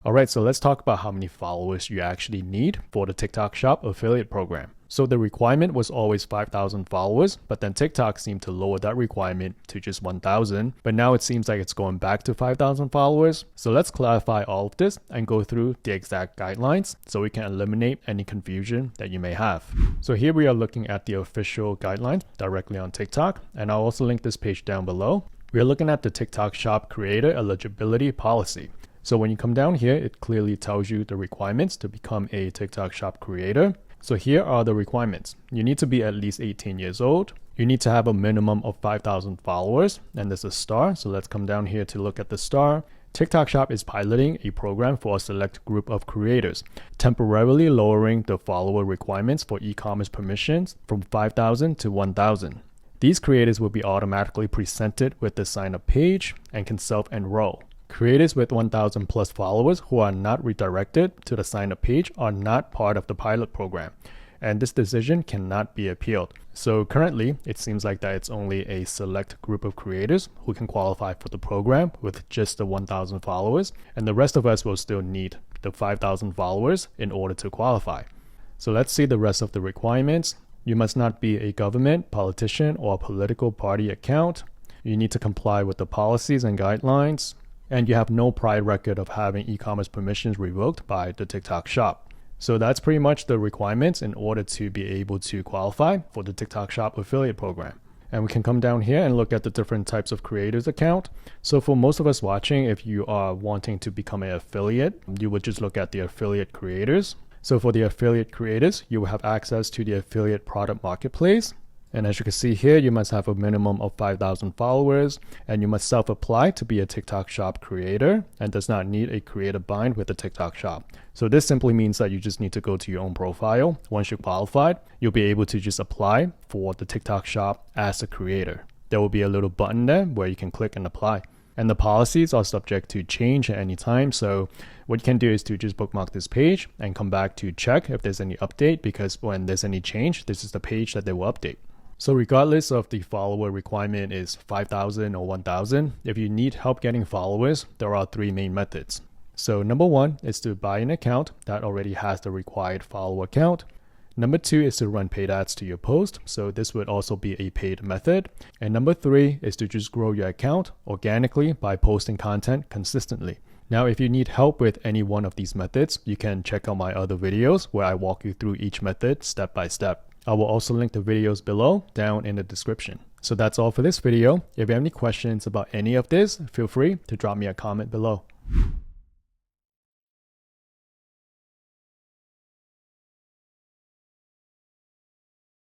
Alright, so let's talk about how many followers you actually need for the TikTok Shop affiliate program. So the requirement was always 5,000 followers, but then TikTok seemed to lower that requirement to just 1,000. But now it seems like it's going back to 5,000 followers. So let's clarify all of this and go through the exact guidelines so we can eliminate any confusion that you may have. So here we are looking at the official guidelines directly on TikTok, and I'll also link this page down below. We are looking at the TikTok Shop creator eligibility policy. So when you come down here, it clearly tells you the requirements to become a TikTok Shop creator. So here are the requirements. You need to be at least 18 years old. You need to have a minimum of 5,000 followers, and there's a star. So let's come down here to look at the star. TikTok Shop is piloting a program for a select group of creators, temporarily lowering the follower requirements for e-commerce permissions from 5,000 to 1,000. These creators will be automatically presented with the sign-up page and can self-enroll. Creators with 1,000 plus followers who are not redirected to the sign-up page are not part of the pilot program, and this decision cannot be appealed. So currently, it seems like that it's only a select group of creators who can qualify for the program with just the 1,000 followers, and the rest of us will still need the 5,000 followers in order to qualify. So let's see the rest of the requirements. You must not be a government, politician, or political party account. You need to comply with the policies and guidelines. And you have no prior record of having e-commerce permissions revoked by the TikTok Shop. So that's pretty much the requirements in order to be able to qualify for the TikTok Shop affiliate program. And we can come down here and look at the different types of creators account. So for most of us watching, if you are wanting to become an affiliate, you would just look at the affiliate creators. So for the affiliate creators, you will have access to the affiliate product marketplace. And as you can see here, you must have a minimum of 5,000 followers, and you must self-apply to be a TikTok Shop creator and does not need a creator bind with the TikTok Shop. So this simply means that you just need to go to your own profile. Once you're qualified, you'll be able to just apply for the TikTok Shop as a creator. There will be a little button there where you can click and apply. And the policies are subject to change at any time. So what you can do is to just bookmark this page and come back to check if there's any update, because when there's any change, this is the page that they will update. So regardless of the follower requirement is 5,000 or 1,000, if you need help getting followers, there are three main methods. So number one is to buy an account that already has the required follower count. Number two is to run paid ads to your post. So this would also be a paid method. And number three is to just grow your account organically by posting content consistently. Now, if you need help with any one of these methods, you can check out my other videos where I walk you through each method step by step. I will also link the videos below down in the description. So that's all for this video. If you have any questions about any of this, feel free to drop me a comment below.